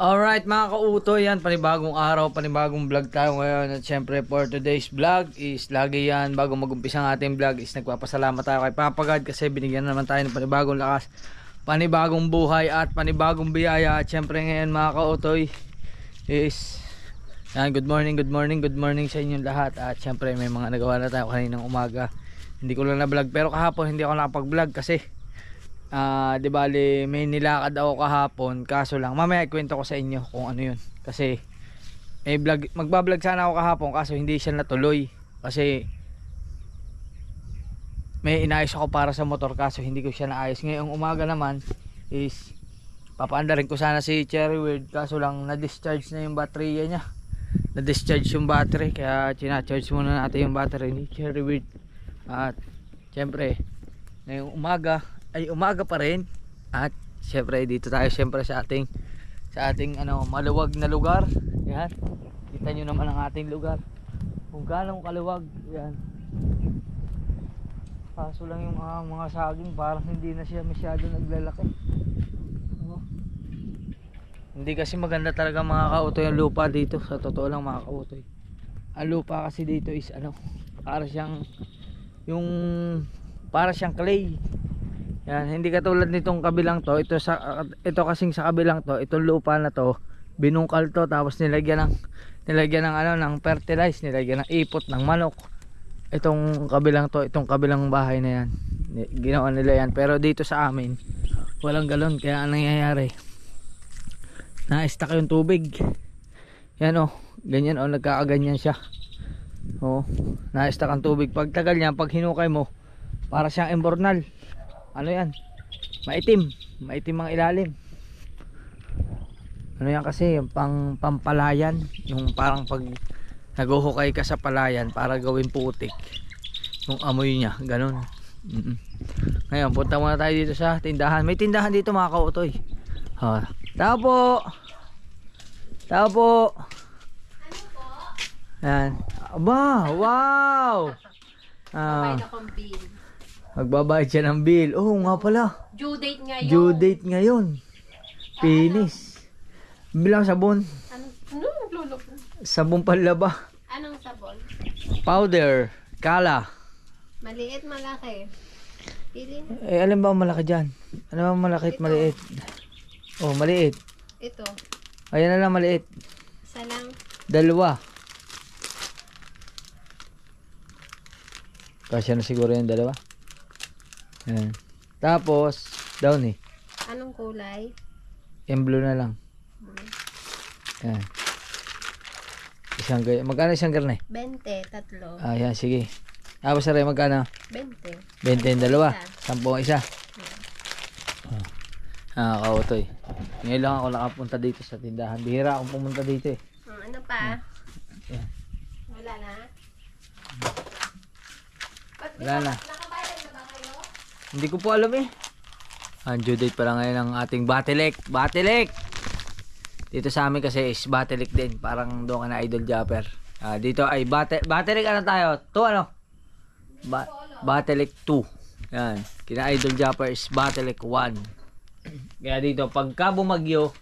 Alright mga kauto, yan panibagong araw, panibagong vlog tayo ngayon. At syempre for today's vlog is lagi yan, bago mag-umpisa ang ating vlog is nagpapasalamat tayo kay Papa God kasi binigyan naman tayo ng panibagong lakas, panibagong buhay at panibagong biyaya. At syempre ngayon mga kautoy is yan, good morning sa inyong lahat. At syempre may mga nagawa na tayo kaninang umaga, hindi ko lang na vlog, pero kahapon hindi ako nakapag vlog kasi di bali may nilakad ako kahapon, kaso lang mamaya ikwento ko sa inyo kung ano yun, kasi may vlog, magbablog sana ako kahapon kaso hindi siya natuloy kasi may inayos ako para sa motor kaso hindi ko siya naayos. Ngayong umaga naman is papaandarin ko sana si Cherry Weird, kaso lang na-discharge na yung baterya niya, na-discharge yung battery, kaya china-charge muna natin yung battery ni Cherry Weird. At syempre ngayong umaga pa rin, at syempre dito tayo syempre sa ating maluwag na lugar. Yan, kita nyo naman ang ating lugar kung gaano kaluwag. Yan, kaso lang yung mga saging parang hindi na siya masyado naglalaki. Hindi kasi maganda talaga mga kautoy yung lupa dito, sa totoo lang mga kautoy. Ang lupa kasi dito is para siyang clay. Yan, hindi katulad nitong kabilang to. Ito kasing sa kabilang to, itong lupa na to, binungkal to, tapos nilagyan ng fertilize, nilagyan ng ipot ng manok. Itong kabilang to, itong kabilang bahay na yan, ginawa nila yan. Pero dito sa amin walang galon, kaya anong nangyayari, na-stuck yung tubig. Yan ganyan nagkakaganyan siya. Na-stuck ang tubig. Pag tagal niya, pag hinukay mo, para siyang embornal. Yan, maitim ang ilalim. Yan kasi yung pampalayan, yung parang pag naguhukay ka sa palayan para gawin putik yung amoy niya, ganun. Ngayon punta muna tayo dito sa tindahan. May tindahan dito mga kautoy. Tao po. Ano po? Yan. Aba, wow. Magbabayad siya ng bill. Oo nga pala, due date ngayon. Due date ngayon. Finish. Bilang sabon. Ano naglulok? Sabon panlaba. Anong sabon? Powder. Kala. Maliit, malaki. Pili na. Alin ba ang malaki dyan? Ano ba malaki at maliit? Maliit. Ito. Ayan na lang maliit. Isa lang. Dalawa. Kasya na siguro yung dalawa. Ayan. Tapos down Anong kulay? yung blue na lang. Ayan. Magkano isang garne? 20, tatlo. Ayan, sige. Tapos aray, magkano? 20. 20 yung dalawa. 10 ang isa. Kautoy. Ngayon lang ako nakapunta dito sa tindahan. Bihira akong pumunta dito Ano pa? Ayan. Wala na? Wala na. Nakabayad na ba kayo? Hindi ko po alam Ang due date pa lang ngayon ng ating Batelec. Dito sa amin kasi is Batelec din. Parang doon ka na Idol Japper. Dito ay Batelec tayo? 2 Batelec 2. Yan. Kina Idol Japper is Batelec 1. Kaya dito pagka bumagyo,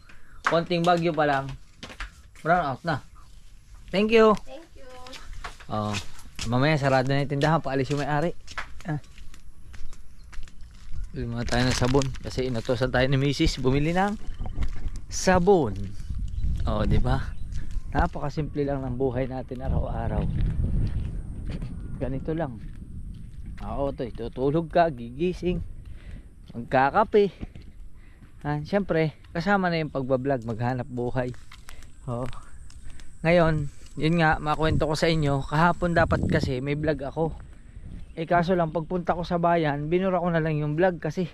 konting bagyo pa lang, brown out na. Thank you. Thank you. Mamaya sarado na yung tindahan, paalis yung may-ari. Bili muna tayo ng sabon kasi inutosan tayo ni Mrs. bumili ng sabon. Diba? Napakasimple lang ng buhay natin araw-araw. Ganito lang. Tutulog ka, gigising, magkakape. Siyempre kasama na yung pagbablog, maghanap buhay. Ngayon yun nga, makwento ko sa inyo, kahapon dapat kasi may vlog ako, kaso lang pagpunta ko sa bayan, binura ko na lang yung vlog kasi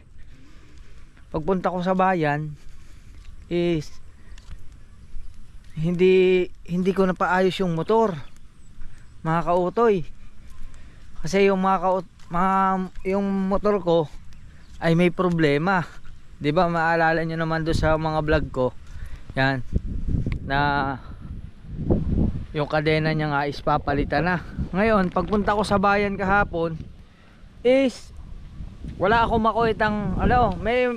pagpunta ko sa bayan is hindi ko napaayos yung motor mga kautoy, kasi yung yung motor ko ay may problema. Diba maalala nyo naman doon sa mga vlog ko yan, na yung kadena niya nga is papalitan na. Ngayon pagpunta ko sa bayan kahapon is wala akong makuitang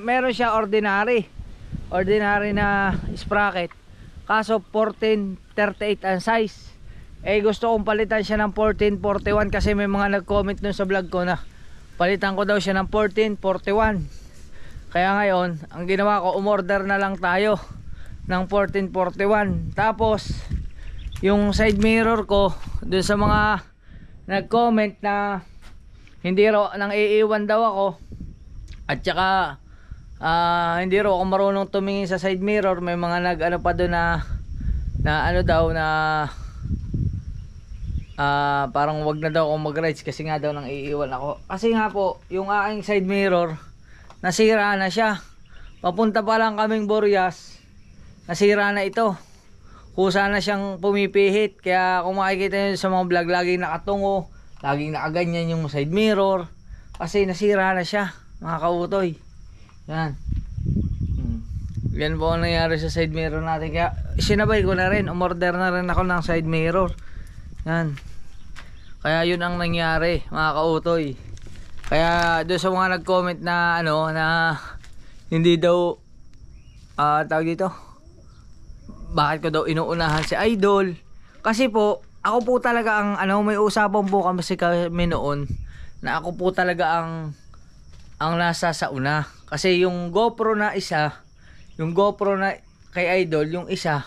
meron siya ordinary, ordinary na sprocket. Kaso 1438 ang size. Eh gusto kong palitan siya ng 1441 kasi may mga nag-comment dun sa vlog ko na palitan ko daw siya ng 1441. Kaya ngayon, ang ginawa ko, umorder na lang tayo ng 1441. Tapos yung side mirror ko dun sa mga nag-comment na hindi raw nang iiwan daw ako, at saka hindi raw ako marunong tumingin sa side mirror. May mga nag-ano pa doon na ano daw na parang wag na daw ako mag-rides kasi nga daw nang iiwan ako. Kasi nga po, yung aking side mirror nasira na siya. Papunta pa lang kaming Burias, nasira na ito. Kusa na siyang pumipihit. Kaya kung makikita nyo sa mga vlog, laging nakatungo, laging nakaganyan yung side mirror kasi nasira na siya, mga kautoy. Yan. Yan po ang nangyari sa side mirror natin. Kaya sinabay ko na rin, umorder na rin ako ng side mirror. Yan. Kaya yun ang nangyari, mga kautoy. Kaya doon sa mga nag-comment na ano, na hindi daw tawag dito, bakit ko daw inuunahan si Idol. Kasi po, ako po talaga ang ano, may usapan po kami noon na ako po talaga ang nasa sa una. Kasi yung GoPro na isa, yung GoPro na kay Idol, yung isa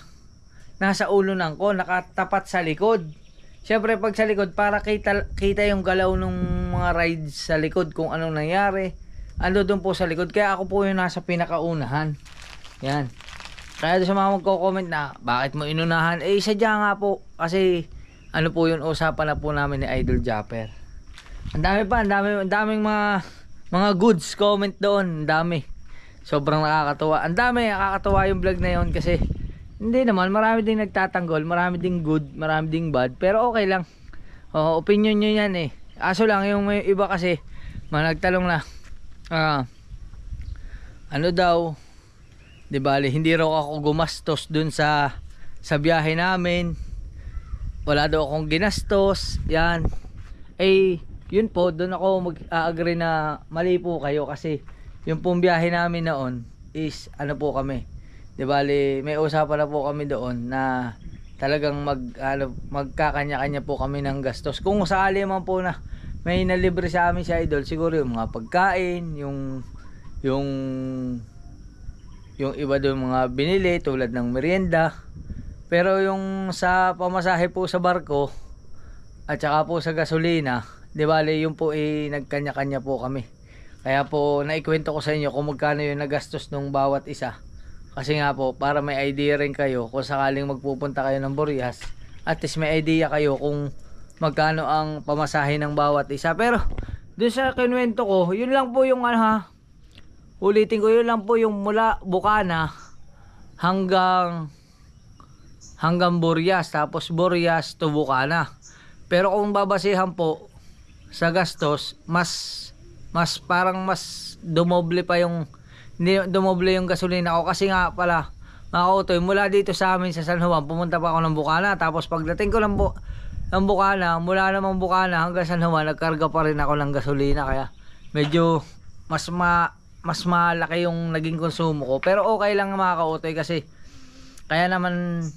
nasa ulo nang ko, nakatapat sa likod. Syempre pag sa likod, para kita yung galaw ng mga rides sa likod, kung anong nangyari. Ando doon po sa likod. Kaya ako po yung nasa pinakaunahan. Yan. Kaya doon sa mga magko-comment na bakit mo inunahan, eh sadya nga po. Kasi ano po yun, usapan na po namin ni Idol Japper. Ang dami pa, ang daming mga goods comment doon. Ang dami. Sobrang nakakatuwa. Ang dami, nakakatuwa yung vlog na yun kasi hindi naman, marami ding nagtatanggol, marami ding good, marami ding bad, pero okay lang. Opinion nyo yan eh. Aso lang, yung may iba kasi nagtalong na ano daw, di bali, hindi raw ako gumastos dun sa biyahe namin. Wala daw akong ginastos. Yan. Eh, yun po, dun ako mag-agree na mali po kayo kasi yung pong biyahe namin noon is ano po kami. Di bali, may usapan na po kami doon na talagang magkakanya-kanya po kami ng gastos. Kung sakali man po na may nalibre sa amin si Idol, siguro yung mga pagkain, yung iba doon mga binili tulad ng merienda. Pero yung sa pamasahe po sa barko at saka po sa gasolina, di bali, yung po nagkanya-kanya po kami. Kaya po naikwento ko sa inyo kung magkano yung nagastos ng bawat isa. Kasi nga po, para may idea rin kayo kung sakaling magpupunta kayo ng Burias, at least may idea kayo kung magkano ang pamasahe ng bawat isa. Pero dun sa kinuwento ko, yun lang po yung ulitin ko, yun lang po yung mula Bukana hanggang Burias, tapos Burias to Bukana. Pero kung babasihan po sa gastos, mas parang mas dumoble pa yung, hindi dumoble yung gasolina ko. Kasi nga pala, mga kautoy, mula dito sa amin sa San Juan, pumunta pa ako ng Bukana. Tapos pagdating ko ng Bukana, mula namang Bukana hanggang San Juan, nagkarga pa rin ako ng gasolina. Kaya medyo mas malaki yung naging konsumo ko. Pero okay lang mga kautoy kasi kaya naman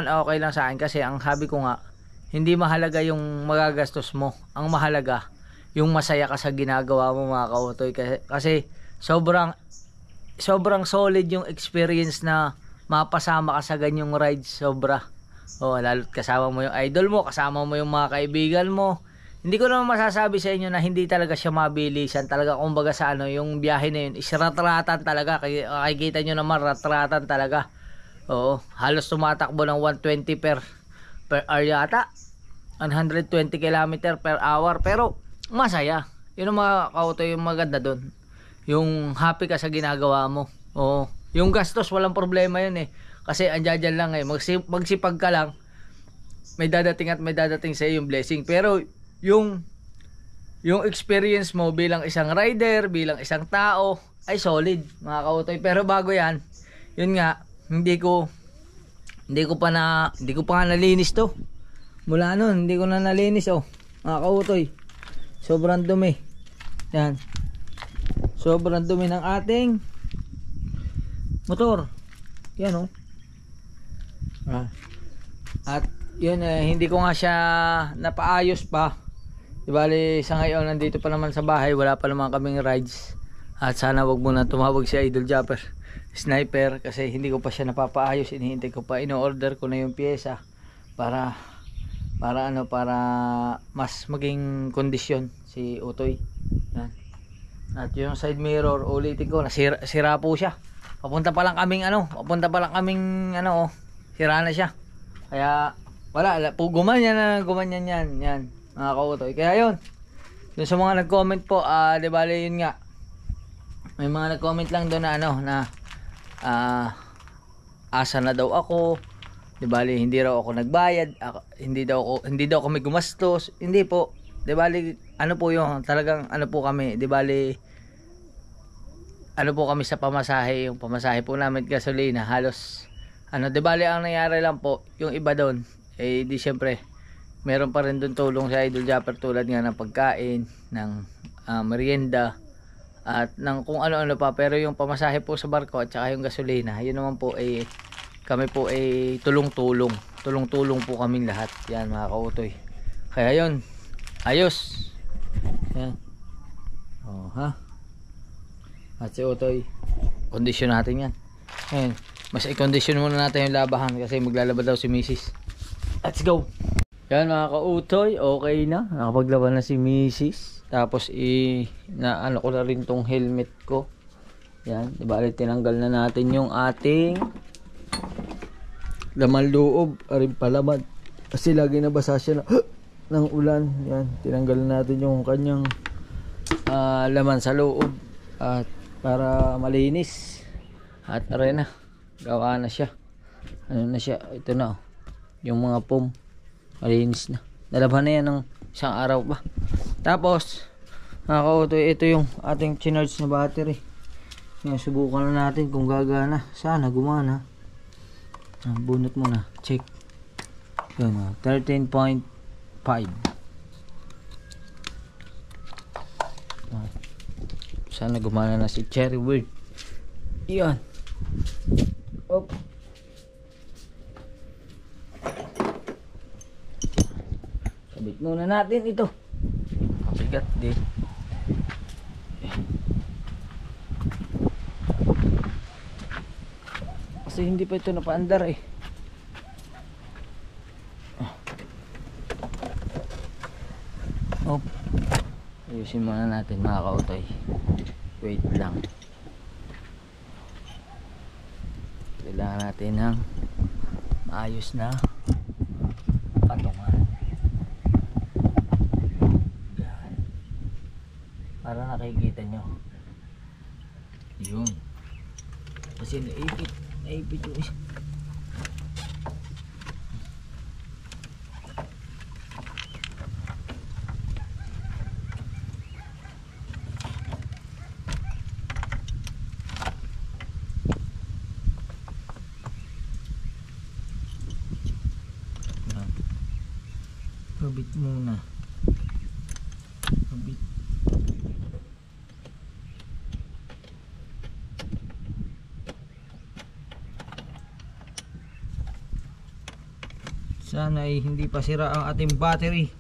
okay lang sa akin. Kasi ang sabi ko nga, hindi mahalaga yung magagastos mo. Ang mahalaga, yung masaya ka sa ginagawa mo mga kautoy. Kasi sobrang solid yung experience na mapasama ka sa ganyong rides. Sobra. Lalo't kasama mo yung idol mo, kasama mo yung mga kaibigan mo. Hindi ko naman masasabi sa inyo na hindi talaga siya mabilisan. Talaga kumbaga sa yung biyahe na yun is ratratan talaga. Makikita nyo naman, ratratan talaga. Halos tumatakbo ng 120 per hour yata. 120 km per hour. Pero masaya. Yun ang mga kautoy, yung maganda dun. Yung happy ka sa ginagawa mo. Yung gastos, walang problema yun eh. Kasi andyan lang eh. Magsipag ka lang. May dadating sa iyo yung blessing. Pero yung experience mo bilang isang rider, bilang isang tao, ay solid mga kautoy. Pero bago yan, yun nga, hindi ko pa nga nalinis to. Mula nun, hindi ko na nalinis mga kautoy. Sobrang dumi. Yan. Sobrang dumi ng ating motor. Yan oh. At yun hindi ko nga siya napaayos pa. Di bali sa ngayon nandito pa naman sa bahay, wala pa naman kaming rides. At sana wag muna tumawag si Idol Japper Sniper kasi hindi ko pa siya napapaayos. Hinihintay ko pa, ino-order ko na yung pyesa para mas maging kondisyon si Utoy. Yan. At yung side mirror, ulitin ko, sira po siya. Papunta pa lang kaming sira na siya. Kaya wala, gumanyan yan mga kautoy. Kaya yun, dun sa mga nag-comment po, di bali yun nga, may mga nag-comment lang doon na asa na daw ako, di bali hindi raw ako nagbayad, hindi daw kami gumastos. Hindi po, di bali po yung talagang po kami, di bali po kami sa pamasahe. Yung pamasahe po namin gasolina halos di bali ang nangyari lang po, yung iba doon di syempre meron pa rin doon tulong sa Idol Japper tulad nga ng pagkain, ng merienda at ng kung ano-ano pa. Pero yung pamasahe po sa barko at saka yung gasolina, yun naman po kami po tulong-tulong po kaming lahat. Yan mga kautoy. Kaya yun, ayos. Yan. At si Utoy, kondisyon natin yan. Ayan, mas i-condition muna natin yung labahan kasi maglalaba daw si Mrs. Let's go. Yan mga kautoy, okay na. Nakapaglaban na si Mrs. Tapos ko na rin tong helmet ko. Yan, di bali tinanggal na natin yung ating laman loob, aring palamad. Kasi lagi nabasa siya ng ulan. Yan, tinanggal na natin yung kanyang laman sa loob at para malinis. At aray na, gawa na siya. Ano na siya, ito na yung mga foam, malinis na. Nalaban na yan ng isang araw pa. Tapos nakakautoy, ito yung ating chinarge na battery. Yan, subukan na natin kung gagana. Sana gumana. Bunot muna, check. Yun, 13.5. Sana gumana na si Cherry Wheel. Yan. Op. Sabit muna natin ito. Mabigat din. Kasi hindi pa ito napaandar eh. Op. Ayusin muna natin mga kautoy. Wait lang. Kailangan natin ng maayos na patungan. Yan. Para nakikita nyo. Yun. Kasi naipit yung isa. Kabit muna. Kabit. Sana ay hindi pa sira ang ating battery.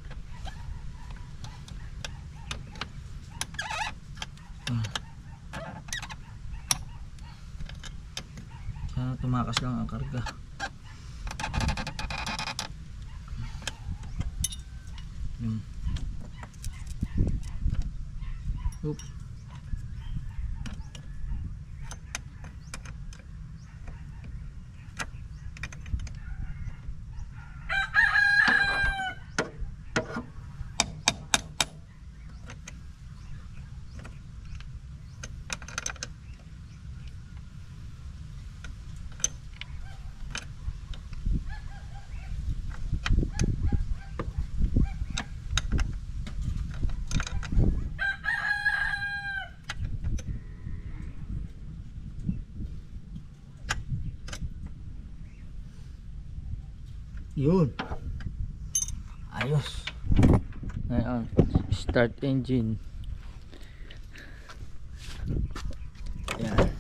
Sana tumakas lang ang karga. Oop. Yun. Ayos. Ngayon, start engine. Yan.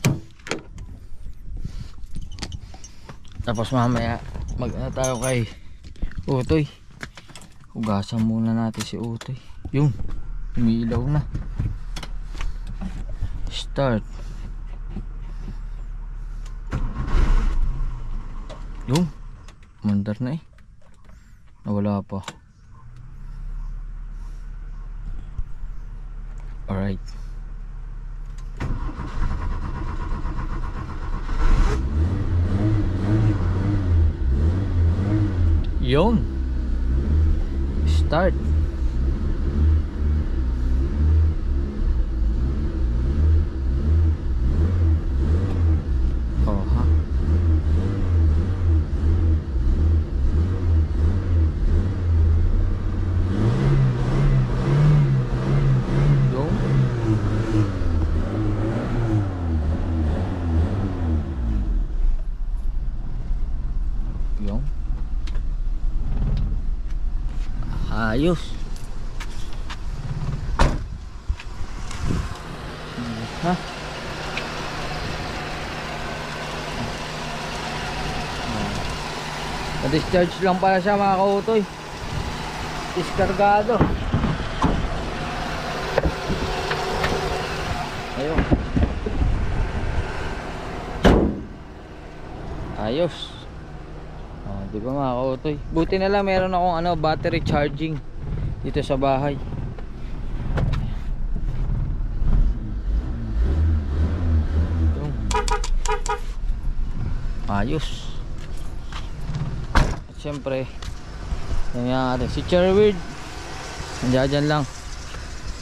Tapos mamaya mag tayo kay Utoy. Hugasan muna natin si Utoy. Yun, umiilaw na. Start. Yun, mandar na eh. Nawala pa. Alright. Yun. Start. Oh ha. Yun. Yun. Ayos. Ha? Pa-discharge lang pala siya mga kautoy. Diskargado. Ayun. Ayos. Di ba mga kautoy? Buti na lang meron akong battery charging dito sa bahay. Ayos. At syempre yan natin si Cherward, nandiyan lang.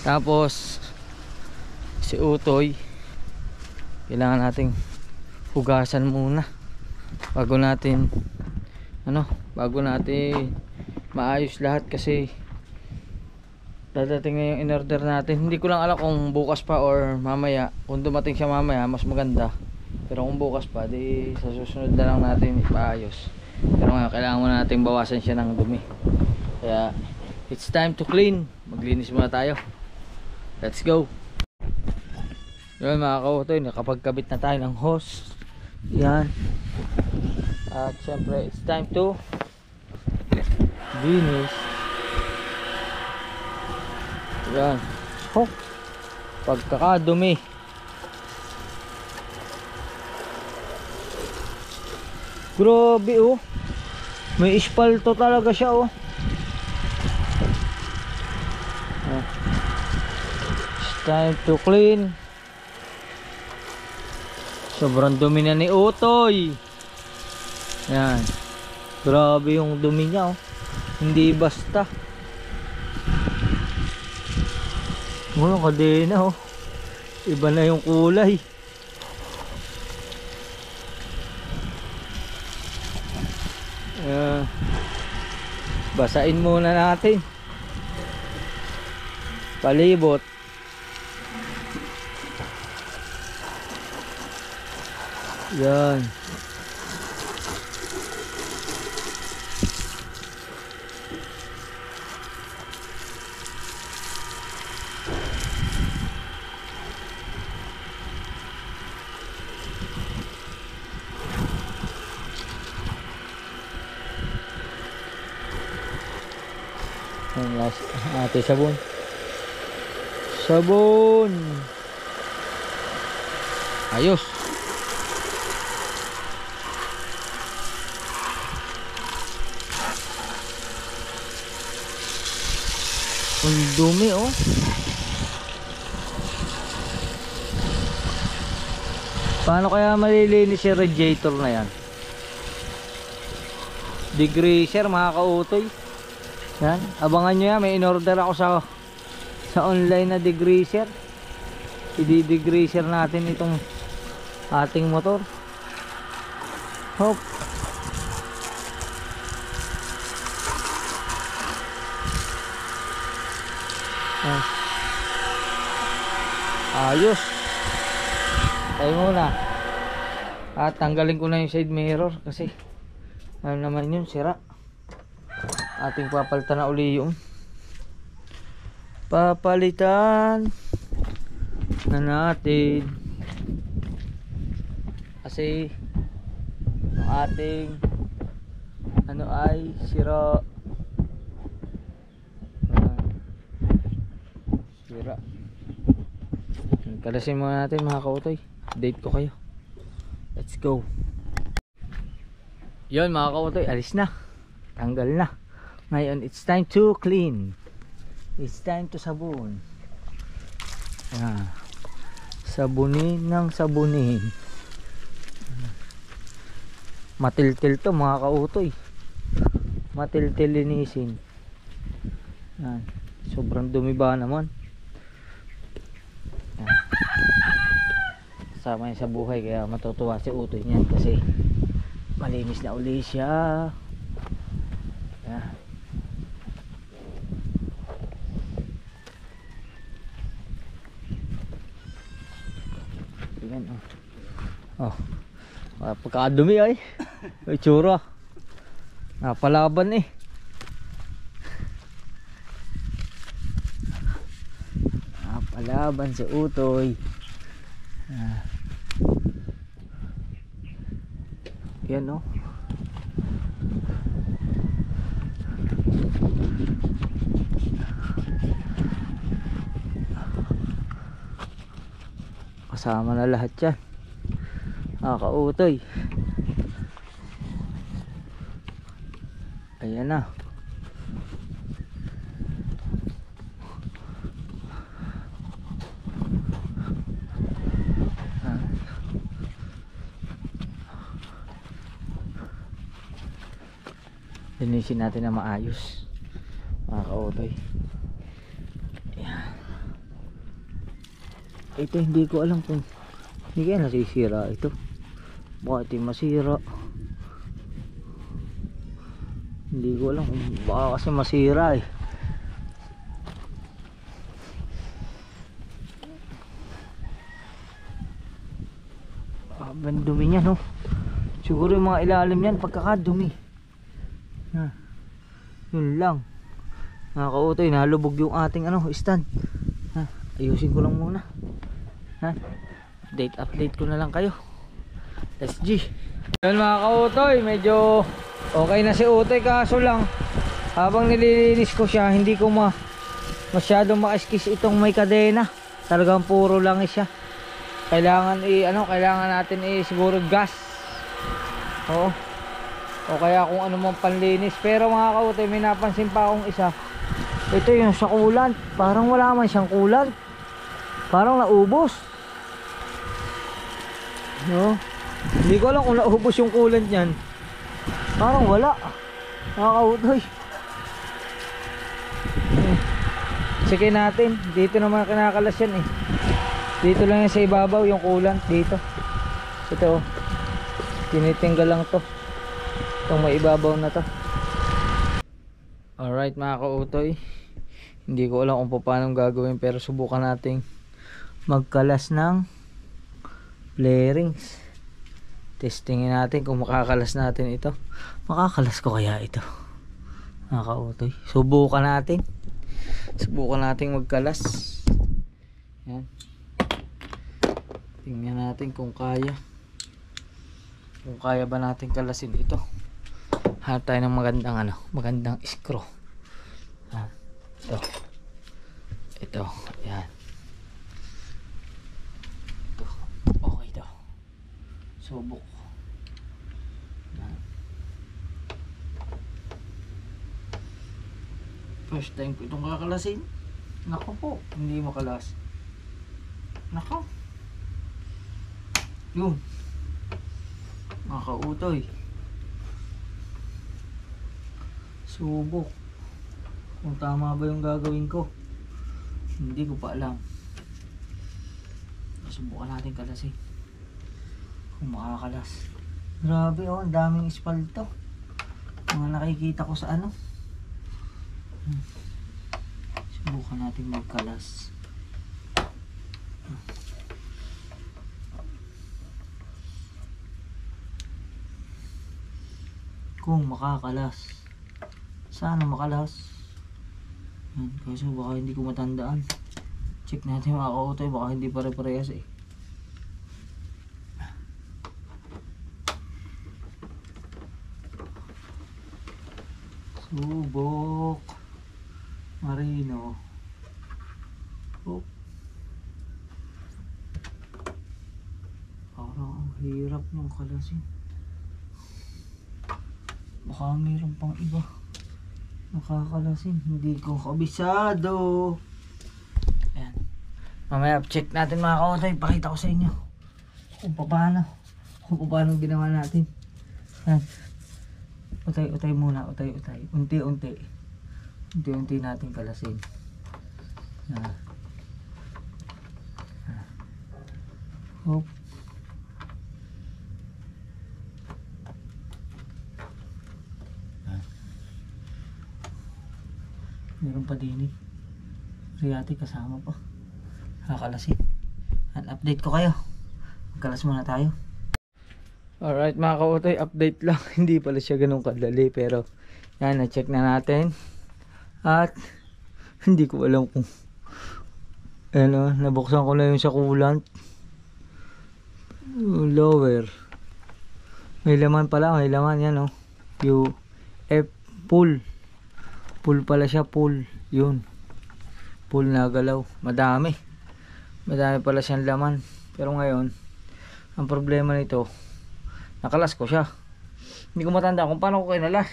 Tapos si Utoy, kailangan nating hugasan muna bago natin maayos lahat, kasi dadating na yung in-order natin. Hindi ko lang alam kung bukas pa or mamaya. Kung dumating siya mamaya mas maganda, pero kung bukas pa di sa susunod na lang natin ipaayos. Pero ngayon kailangan muna natin bawasan siya ng dumi, kaya it's time to clean. Maglinis muna tayo. Let's go. Yun mga kautoy, nakapagkabit na tayo ng hose. Yan. At syempre it's time to linis. Yan. Oh, pagkakadumi. Grabe oh. May ispalto talaga siya oh. It's time to clean. Sobrang dumi na ni Utoy. Yan. Grabe yung dumi niya oh. Hindi basta. Yung kadena oh. Iba na yung kulay. Basain muna natin. Palibot. Yan. Natin sabon. Sabon. Ayos. Ang dumi oh. Paano kaya malilinis yung radiator na yan? Degreaser mga kautoy. Yan, abangan nyo yan, may in-order ako sa online na degreaser. I-degreaser natin itong ating motor. Hop. Ayos. Tayo muna. At tanggalin ko na yung side mirror kasi ano naman yun, sira. Ating papalitan na uli yung papalitan na natin kasi yung ating ano ay sira. Sira. Kalasin muna natin mga kautoy. Update ko kayo. Let's go. Yun mga kautoy, alis na. Tanggal na. Ngayon it's time to clean. It's time to sabon. Sabunin ng sabunin. Matiltil to mga kautoy. Matiltil linisin. Sobrang dumi ba naman. Sama niya sa buhay, kaya matutuwa si utoy niyan kasi malinis na uli siya. Yan pagkakadumi ay itsura napalaban eh. Napalaban si utoy. Yan kasama na lahat yan. Kautoy. Ayan na. Linisin natin na maayos mga kautoy. Ayan. Ito hindi ko alam kung hindi kaya nasisira ito. Baka ito masira. Hindi ko alam kung baka kasi masira eh. Ang dumi niya siguro yung mga ilalim yan pagkakadumi. Yun lang mga kautoy, nalubog yung ating stand. Ayusin ko lang muna. Update ko na lang kayo. SG. Yun mga kautoy, medyo okay na si utoy, kaso lang habang nililinis ko siya hindi ko masyadong maiskis itong may kadena. Talagang puro lang siya. Kailangan kailangan natin siguro gas. Oo. O kaya kung ano mang panlinis. Pero mga kautoy, may napansin pa akong isa. Ito yung sa kulant. Parang wala man siyang kulant. Parang naubos. Hindi ko alam kung naubos yung kulant niyan. Parang wala. Mga kautoy. Sige natin. Dito naman kinakalas yan eh. Dito lang yan sa ibabaw yung kulant. Dito. Ito tinitinggal lang to. Itong may ibabaw na to. Alright mga kautoy, hindi ko alam kung paano gagawin, pero subukan nating magkalas ng flarings. Testingin natin kung makakalas natin ito. Makakalas ko kaya ito mga kautoy? Subukan natin magkalas. Yan. Tingnan natin kung kaya ba natin kalasin ito. Hanap tayo ng magandang screw. Ito yan. Ito okay daw. Subok. First time ko itong kakalasin. Nako po, hindi makalas. Nako. Yun mga kautoy, subok kung tama ba yung gagawin ko. Hindi ko pa alam. Subukan natin kalasin kung makakalas. Grabe ang daming espalto. Mga nakikita ko sa subukan natin magkalas. Kung makakalas. Sana makalas. Yan, kasi baka hindi ko matandaan. Check natin mga kautoy, baka hindi pare-parehas eh. Subok. Marino. Oh. Parang ang hirap ng kalasin. Baka mayroon pang iba nakakalasin. Hindi ko kabisado. Ayan. Mamaya check natin mga kautay. Pakita ko sa inyo kung paano ginawa natin. Ayan. Utay muna. Unti-unti natin kalasin. Ayan. Hop. Meron pa din eh. Riyati kasama pa. Kakalasin. At update ko kayo. Magkalas muna tayo. Alright mga kautay, update lang. Hindi pala siya ganun kadali. Pero yan, na-check na natin. At hindi ko alam kung ano, nabuksan ko na yung sa coolant. Lower. May laman pala. May laman yan oh. Yung F pull. Pull pala siya, pull. Yun. Pull na galaw. Madami pala siyang laman. Pero ngayon, ang problema nito, nakalas ko siya. Hindi ko matanda kung paano ko kinalas.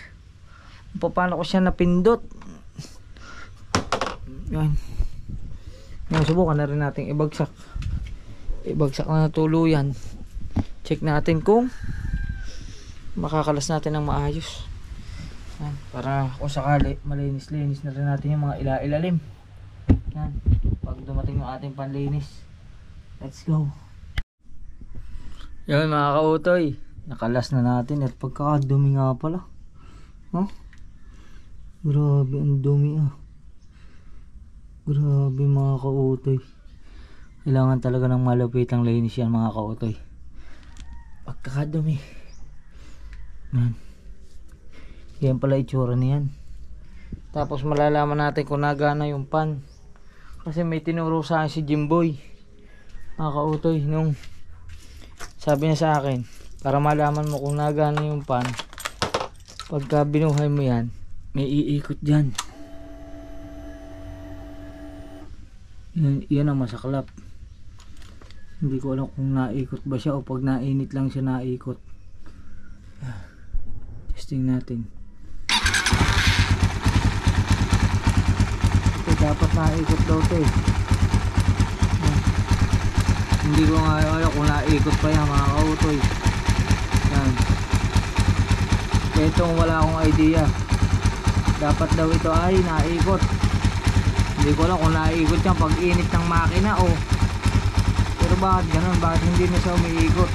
Kung paano ko siya napindot. Yan. Ngayon, subukan na rin natin ibagsak. Ibagsak na tuluyan. Check natin kung makakalas natin ng maayos. Yan, para kung sakali malinis-linis na rin natin yung mga ilalim. Yan, pag dumating yung ating panlinis. Let's go. Yan mga kautoy, nakalas na natin at pagkakadumi nga pala. Huh? Grabe ang dumi ah. Grabe mga kautoy. Kailangan talaga ng malupitang linis yan mga kautoy. Pagkakadumi. Yan. Yan pala itsura niyan. Tapos malalaman natin kung nagana yung pan. Kasi may tinuro sa akin si Jimboy. Mga kautoy, nung sabi niya sa akin, para malaman mo kung nagana yung pan, pagka binuhay mo yan, may iikot dyan. Yan ang masaklap. Hindi ko alam kung naikot ba siya o pag nainit lang siya naikot. Testing natin. Dapat naikot daw ito eh. Hindi ko nga alam kung naikot pa yan mga kautoy. Yan. Itong wala akong idea. Dapat daw ito ay naikot. Hindi ko alam kung naikot yan pag init ng makina o. Pero bakit ganun? Bakit hindi na siya umiikot?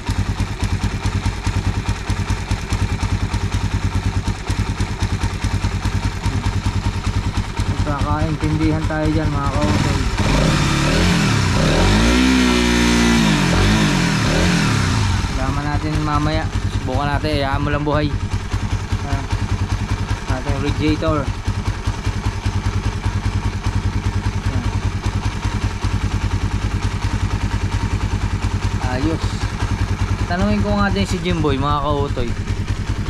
Kakaintindihan tayo dyan mga kautoy. Laman natin mamaya. Subukan natin. Hayaan mo lang buhay. Ating radiator. Ayos. Tanungin ko nga din si Jimboy mga kautoy.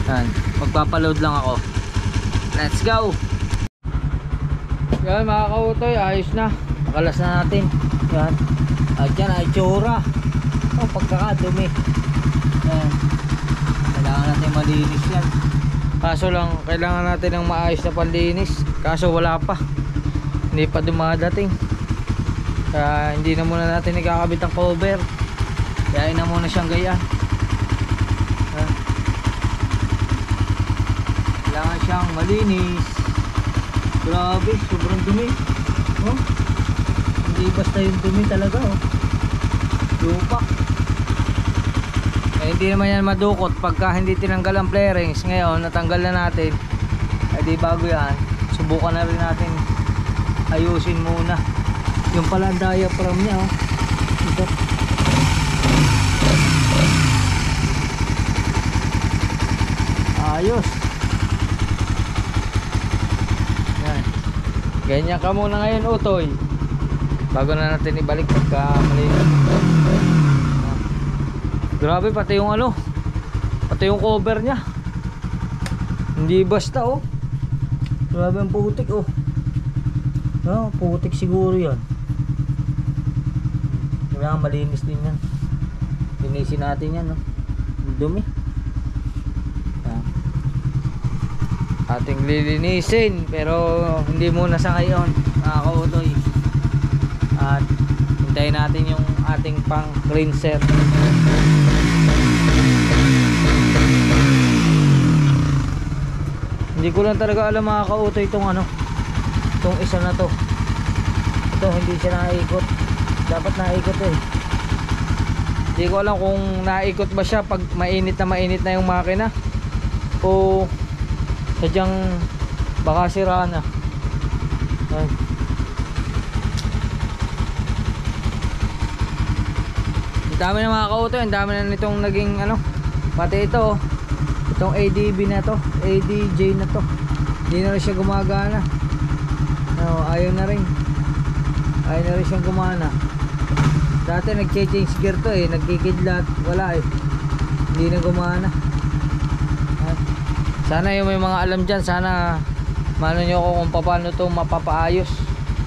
Yan. Magpapaload lang ako. Let's go. Yan mga kautoy, ayos na. Nakalas na natin. Yan. At yan ay tsura. Oh, pagkakadumi. Yan. Kailangan natin malinis yan. Kaso lang, kailangan natin ng maayos na panlinis. Kaso wala pa. Hindi pa dumadating. Kaya hindi na muna natin ikakabit ang cover. Kaya na muna siyang gaya. Yan. Kailangan siyang malinis. Grabe, sobrang dumi. Oh. Hindi basta yung dumi talaga oh. Lupa. Eh, hindi naman yan madukot pagka hindi tinanggal ang flarings. Ngayon natanggal na natin. Eh di bago yan, subukan na rin natin ayusin muna. Yung pala ang diaphragm niya oh. Ito. Ayos. Ganyan ka muna ngayon utoy. Bago na natin ibalik pagka malinis. Grabe pati yung ano. Pati yung cover nya. Hindi basta oh. Grabe ang putik oh. No, putik siguro yan. Kailangan malinis din yan. Linisin natin yan no. Dumi. Yan. Ating lilinisin pero hindi muna sa ngayon mga kautoy. At hintayin natin yung ating pang cleanser. Hindi ko lang talaga alam mga kautoy itong ano, itong isa na to. Ito hindi siya naikot. Dapat naikot eh. Hindi ko alam kung naikot ba siya pag mainit na yung makina o sadyang baka sira na. Ay. Ang dami na mga kautoy, ang dami na nitong naging ano, pati ito oh. Itong ADB na to, ADJ na to, hindi na rin siya gumagana. No, ayaw na rin siyang gumana. Dati nag-change gear to eh, nagkikidlat, wala eh, hindi na gumana. Sana yung may mga alam dyan, sana mano nyo ko kung paano to mapapaayos.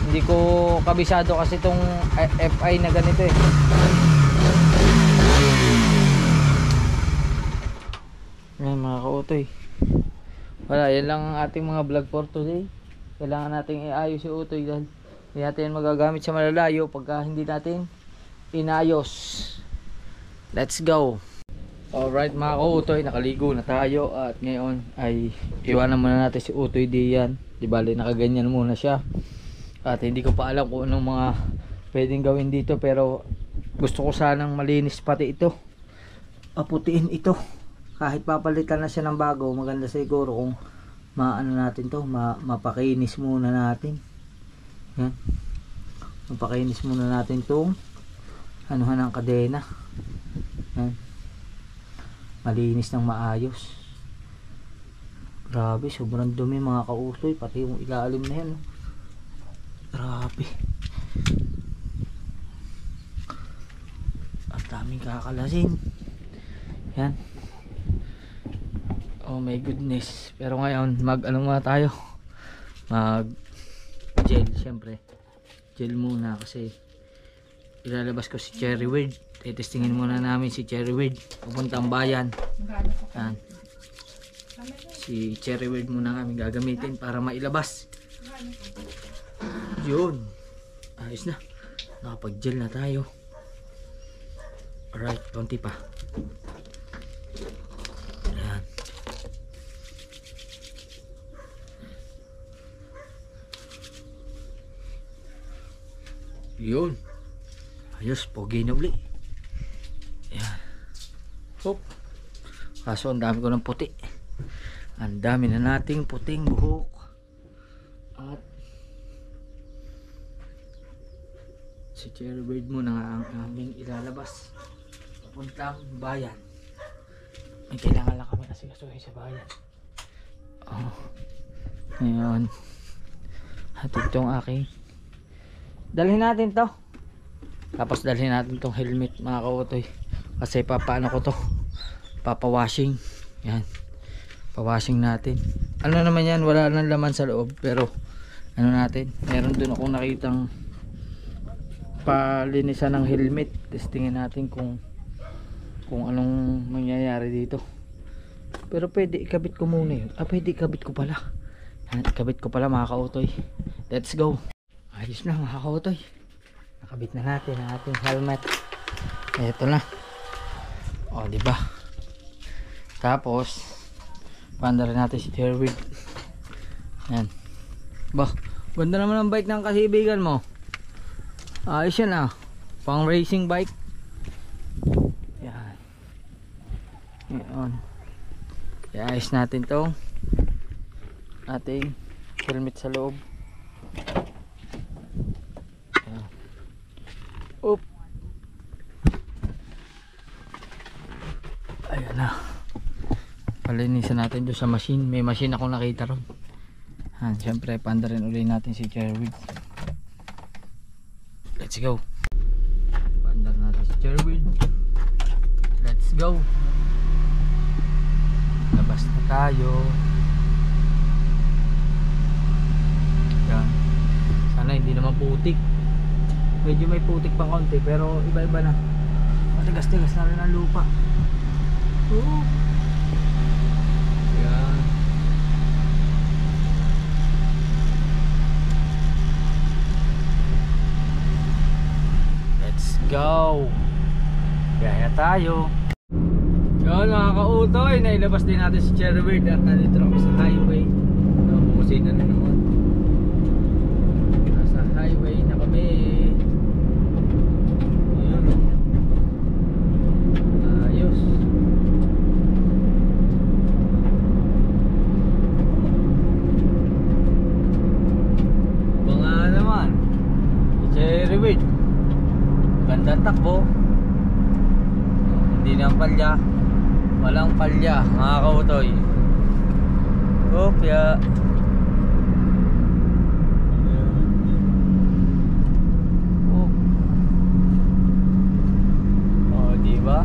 Hindi ko kabisado kasi itong FI na ganito eh. Yan mga kautoy. Wala, yan lang ang ating mga vlog for today. Kailangan nating iayos yung utoy dahil hindi natin magagamit sa malalayo pagka hindi natin inayos. Let's go. Alright mga kautoy, nakaligo na tayo at ngayon ay iwanan muna natin si utoy diyan. Di bali nakaganyan muna siya. At hindi ko pa alam kung anong mga pwedeng gawin dito pero gusto ko sanang malinis pati ito. Aputiin ito. Kahit papalitan na siya ng bago, maganda siguro kung maano natin to, mapakinis muna natin. Yan. Mapakinis muna natin tong anuhan ng kadena. Yan. Malinis ng maayos. Grabe, sobrang dumi mga kautoy, pati yung ilalim na yan. Grabe. Ang daming kakalasin. Yan. Oh my goodness. Pero ngayon mag ano muna tayo, mag gel syempre. Gel muna kasi ilalabas ko si Cherry Weird. Testingin muna namin si Cherry Weird papuntang bayan. Yan. Si Cherry Weird muna kami gagamitin para mailabas. Yun. Ayos na. Nakapag gel na tayo. Alright, konti pa. Yun. Ayos, pogi na uli. Yan. Hop. Kaso ang dami ko ng puti. Ang dami na nating puting buhok. At si Cherry Bird muna nga ang aming ilalabas papuntang bayan. May kailangan lang kami kasi kasuhin sa bayan. Oh. Ngayon. At itong aking dalhin natin to, tapos dalhin natin tong helmet mga kautoy kasi papaano ko to, papawashing. Yan, pawashing natin. Ano naman yan, wala nang laman sa loob pero ano natin, meron dun akong nakitang palinisan ng helmet. Testingin natin kung anong mangyayari dito. Pero pwede ikabit ko muna yun. Pwede ikabit ko pala. Yan, ikabit ko pala mga kautoy. Let's go. Ayos na mga kautoy. Nakabit na natin ang ating helmet. Ito na. O diba? Tapos panda rin natin si Terwig. Yan. Bah, ganda naman ang bike ng kasibigan mo. Ayos yan ah. Pang racing bike. Yan. Yan. Ayos natin tong ating helmet sa loob. Oop. Ayan na. Palinisan natin doon sa machine. May machine akong nakita ron. Siyempre panda rin ulit natin si Cherwig. Let's go. Panda natin si Cherwig. Let's go. Labas na tayo. hindi naman putik. Medyo may putik pang konti pero iba-iba na. Matigas-tigas na rin ang lupa. Oo. Yan. Let's go. Gaya tayo. Yan mga kautoy, nailabas din natin si Cherry Bird at nandito na kami sa highway. Bumusina na naman. Nasa highway na kami. Yan. Ayos. Banga naman si Cherry Bird. Ganda takbo. Hindi na palya. Walang palya mga kautoy. Opya. Oh, diba?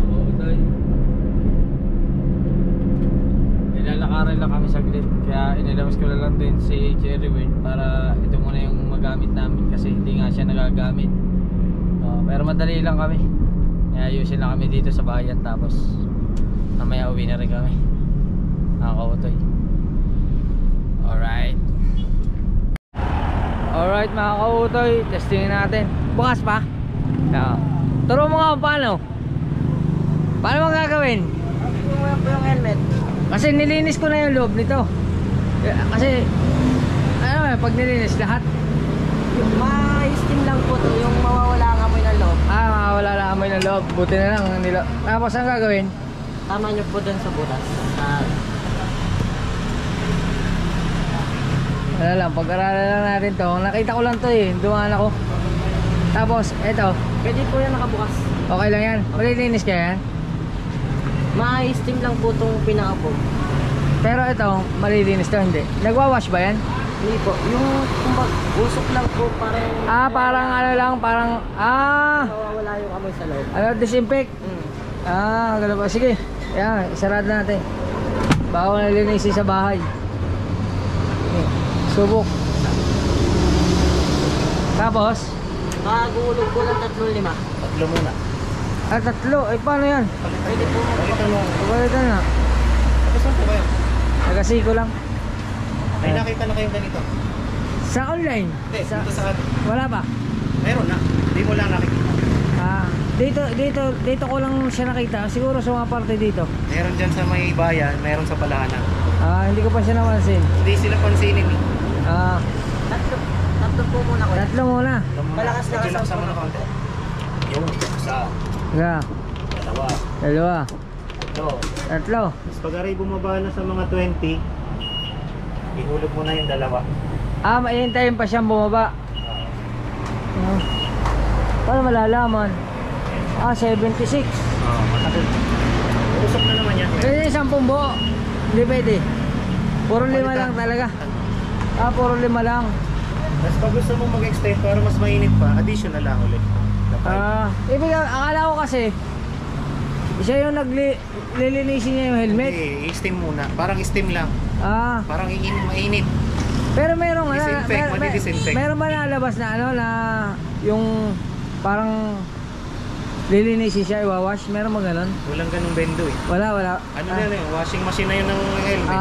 Kautoy. Nilalakarin lang kami saglit. Kaya inilabas ko na lang din si Cherry Bird para ito muna yung magamit namin kasi hindi nga siya nagagamit. Pero madali lang kami. Ayusin lang kami dito sa bayan tapos mamaya uwi na rin kami. Nakakautoy. Alright. Alright mga kautoy, testingin natin. Bukas pa? No. Turo mo nga kung paano. Paano mo gagawin? Yung helmet. Kasi nilinis ko na yung loob nito. Kasi ano pag nilinis lahat Ma-steam lang po to, yung mawawala ang amoy ng loob. mawawala na amoy ng loob. Buti na lang nila. Tapos ang gagawin? Tama nyo po dun sa butas. Wala lang, pag-aralan lang natin to. Nakita ko lang to eh, dumaan ako. Tapos eto, Pwede po yan nakabukas. okay lang yan. Malilinis kaya yan. Ma-steam lang po itong pinaka po. Pero ito, malilinis to hindi. Nagwawash ba yan? Hindi po. Yung kumbag, usok lang po parang... Parang ano lang, parang Mawawala yung amoy sa loob. ano, disinfect. Gano'n ba? Sige, yan, isarado natin. Bawal na linisin sa bahay. Subok. Tapos Magulog po ng 3-5. Tatlo muna. tatlo, paano yan? Pwede po Balikan mo. Pagalitan na. Tapos saan po kayo? Nagasiko lang. May nakita na kayong ganito? Sa online? Hindi, dito sa atin. Wala pa? Meron na. Hindi mo lang nakikita. Dito ko lang siya nakita. Siguro sa mga parte dito. Meron dyan sa may bayan, meron sa Palahanan. Hindi ko pa siya napansin. Hindi sila pansinin eh. Tatlo po muna ko. Tatlo muna. Malakas na Medyo kasama. laksa mo na konti. Yung isa, Nga, dalawa, dalawa, tatlo. tatlo. Tapos pag aray bumaba na sa mga 20, ihulog mo na yung dalawa. Maintayin pa siyang bumaba. Paano malalaman? 76. Matagal. Usok na naman yan. Pwede yung 10 buo. Hindi pwede. Puro 5 lang talaga. Puro 5 lang. Tapos pag gusto mo mag-extend para mas mainit pa, additional lang ulit. Ibig akala ko kasi siya yung naglilinisin niya yung helmet. Hindi, i-steam muna. Parang steam lang. Parang mainit. pero merong Disinfect, madi-disinfect. meron ba nalabas na ano na yung parang lilinisin siya iwawash? Meron ba ganun? Walang ganung bendo eh. Wala. Ano na yun, washing machine na yun ng helmet.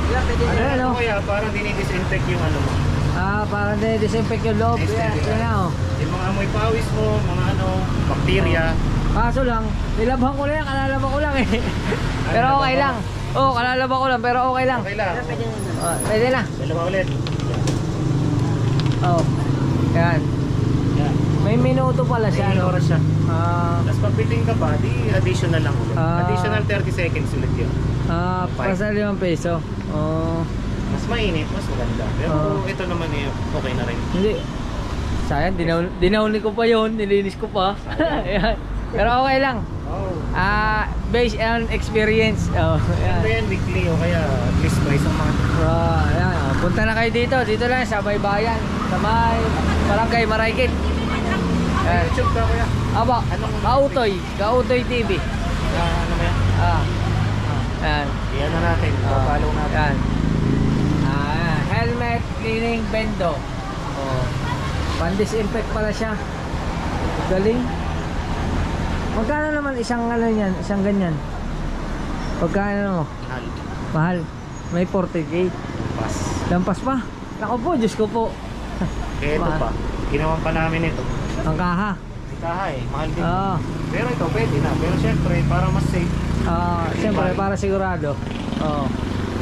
Yeah, pwede Ano na. ano? Kaya parang dinidisinfect yung ano mo. Parang disinfect yung loob. Yan na oh. Yung mga amoy pawis mo, mga ano, bakterya. Kaso lang, nilabhan ko lang, kalalabhan ko lang eh. Pero okay lang. Kalalabhan ko lang, pero okay lang. Okay lang. Pwede na. Pwede na. Dalawa ulit. Yan. Yan. May minuto pala siya, May no? oras siya. Ah, Tapos pag fitting ka pa, di additional lang ulit. Additional 30 seconds ulit yun. Pasal 5 peso. Mas mainit, mas maganda. Pero ito naman eh, okay na rin. Hindi. Sayang, dinauni ko pa yun, nilinis ko pa. Ayan. Pero okay lang. Oh. Based on experience. Ano Ayan. yan, weekly o kaya at least twice a month. Ayan. Punta na kayo dito. Dito lang sa Baybayan. Sa may Barangay Maraykit. Ayan. YouTube ka kuya. Aba, Kautoy. Kautoy TV. Ano ba yan? Yan. Iyan na natin. Follow natin. Yan. Helmet cleaning bendo. Oh. Pan-disinfect pala siya. Galing. Magkano naman isang ano yan, isang ganyan? Pagkano mo? Mahal. Mahal. May 40k. Pas. Lampas pa. Ako po, Diyos ko po. Kaya ito Mahal. pa. Ginawan pa namin ito. Ang kaha. May kaha eh. Mahal din. Oo. Pero ito pwede na. Pero syempre para mas safe. Siyempre, para sigurado. Oo.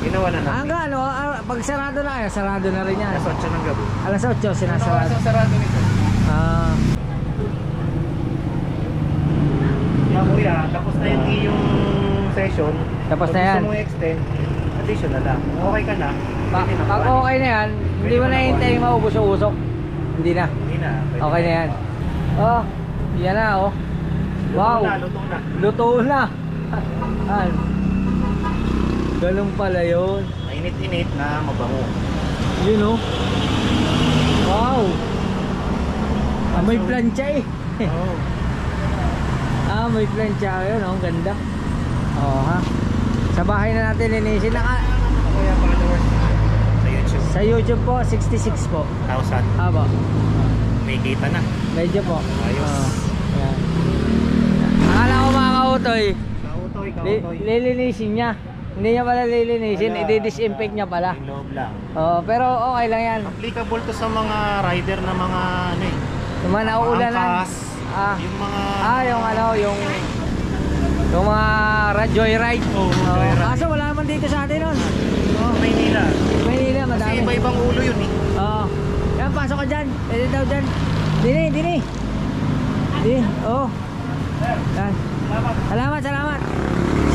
Ginawa na natin. Hanggang ano, pag sarado na, sarado na rin yan. Alas 8 ng gabi. Alas 8, Ano sinasarado. oras ang sarado nito? Yeah, kuya, tapos na yung iyong session. Tapos Pag na yan. gusto mo extend, additional lang. Kung okay ka na, pwede na. Pag okay na yan, hindi mo na hintayin maubos yung usok. Hindi na. Hindi na. Pwede Okay na yan. Oh, yan na oh. Wow. Luto na. Luto na. Ay. Ganun pala yun. Mainit-init na mabango. Yun oh. Wow. May plancha eh. Oh. May plancha yun oh. Ang ganda. Oh ha. Sa bahay na natin linisin. Kuya, followers sa YouTube. Sa YouTube po, 66 po. 1,000. Aba. May kita na. Medyo po. Ayos. Yan. Akala ko mga kautoy. Kautoy, kautoy. Lilinisin niya. Hindi niya pala lilinisin, i-disinfect niya pala. Yung loob lang. Pero okay lang yan. Applicable to sa mga rider na mga ano eh. Yung mga nauulanan. Angkas, yung mga yung ano, yung mga joyride. Oo, joyride. Kaso wala naman dito sa atin nun. Maynila. Maynila, madami. Kasi iba-ibang ulo yun eh. Oo. Yan, pasok ka dyan. Pwede daw dyan. Dini. Dini, oo. Yan. Salamat.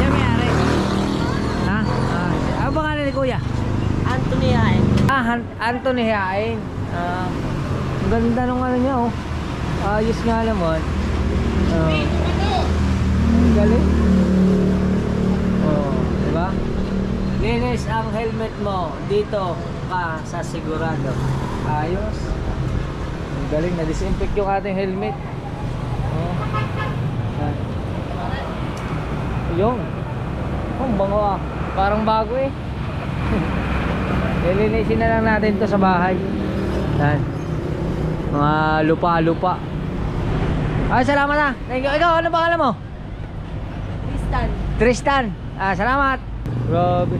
Siya may-ari. Ha? Ano pangalan ni Kuya? Anthony Hain. Anthony Hain. Ang ganda nung ano niya oh. Ayos nga naman. Ang galing. Oh, diba? Linis ang helmet mo dito ka sa sigurado. Ayos. Ang galing, na-disinfect yung ating helmet. Oh. Yung. Ang bango ah. Parang bago eh. Lilinisin na lang natin to sa bahay. Yan. Mga lupa-lupa. Ay, salamat ah. Thank you. Ikaw, ano pangalan mo? Tristan. Salamat. Grabe.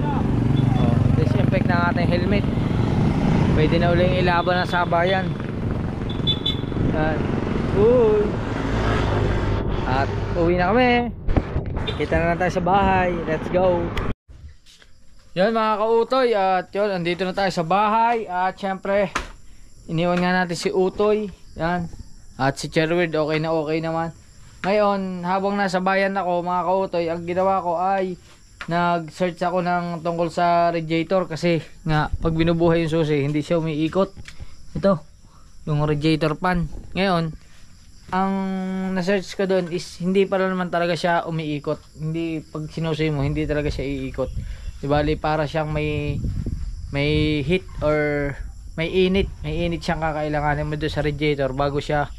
Oh, disinfect na ating helmet. Pwede na uling ilaban ng sabayan. Yan. Uy. At uwi na kami. Kita na lang tayo sa bahay. Let's go. Yan mga kautoy. At yun, andito na tayo sa bahay. At syempre, iniwan nga natin si Utoy. Yan. At si Cherward, okay naman. Ngayon, habang nasa bayan ako mga kautoy, ang ginawa ko ay nag-search ako ng tungkol sa radiator. Kasi nga, pag binubuhay yung susi, hindi siya umiikot. Ito, yung radiator fan. Ngayon, ang na-search ko doon is hindi pala naman talaga siya umiikot. Hindi, pag sinusi mo, hindi talaga siya iikot. Dibali, para siyang may heat or may init siyang kakailanganin mo doon sa radiator bago siya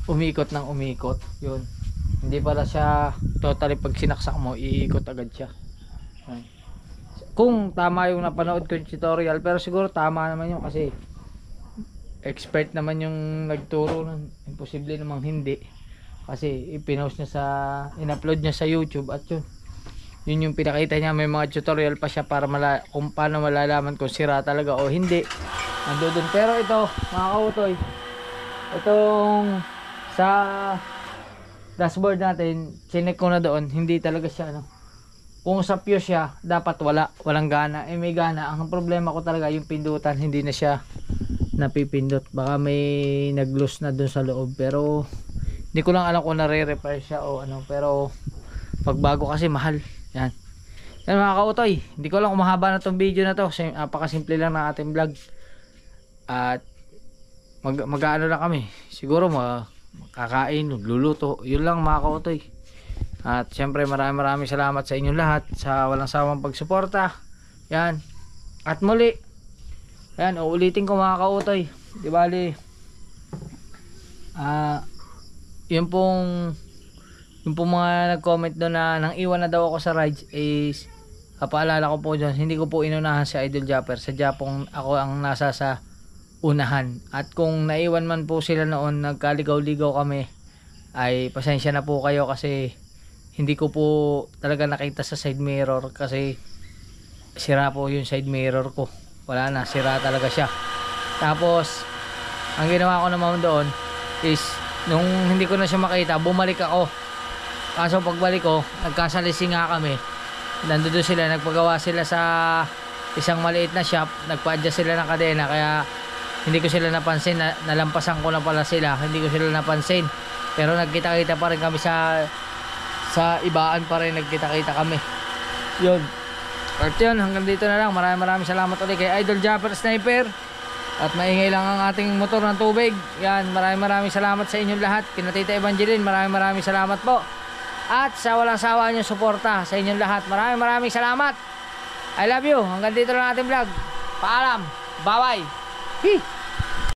umikot ng umikot. Yun, hindi pala siya totally pag sinaksak mo iikot agad siya. Kung tama yung napanood ko yung tutorial, pero siguro tama naman yun kasi expert naman yung nagturo nun. Imposible namang hindi kasi ipinost niya in-upload niya sa YouTube at yun yung pinakita niya. May mga tutorial pa siya para kung paano malalaman kung sira talaga o hindi. Ando dun. Pero ito mga kautoy, itong sa dashboard natin, chinek ko na doon, hindi talaga siya kung sa fuse siya, dapat walang gana. May gana. Ang problema ko talaga yung pindutan, hindi na siya napipindot. Baka may nag-loose na doon sa loob, pero hindi ko lang alam kung nare-repair siya o ano. Pero pagbago kasi mahal. Yan mga kautoy, hindi ko lang kung mahaba na tong video na to. Napakasimple lang ng ating vlog. At mag-ano lang kami, siguro makakain, magluluto, yun lang mga kautoy. At syempre maraming salamat sa inyong lahat sa walang sawang pagsuporta. Yan. At muli, yan, uulitin ko mga kautoy, di bali yung pong mga nag-comment doon na nang iwan na daw ako sa rides is paalala ko po dyan, hindi ko po inunahan si Idol Japper. Sadya pong ako ang nasa sa unahan. At kung naiwan man po sila noon, nagkaligaw-ligaw kami, ay pasensya na po kayo kasi hindi ko po talaga nakita sa side mirror kasi sira po yung side mirror ko. Wala na, sira talaga siya. Tapos ang ginawa ko naman doon is nung hindi ko na siya makita, bumalik ako. Kaso pagbalik ko, nagkasalisi nga kami. Nandoon sila, nagpagawa sila sa isang maliit na shop, nagpa-adjust sila ng kadena, kaya hindi ko sila napansin, nalampasan ko na pala sila, hindi ko sila napansin. Pero nagkita-kita pa rin kami sa ibaan pa rin, nagkita-kita kami. Yun. At yun, hanggang dito na lang. Maraming salamat ulit kay Idol Japper Sniper. At maingay lang ang ating motor ng tubig. Yan, maraming salamat sa inyong lahat. Kina Tita Evangeline, maraming salamat po. At sa walang sawa niyong suporta sa inyong lahat. Maraming salamat. I love you. Hanggang dito lang ating vlog. Paalam. Bye-bye.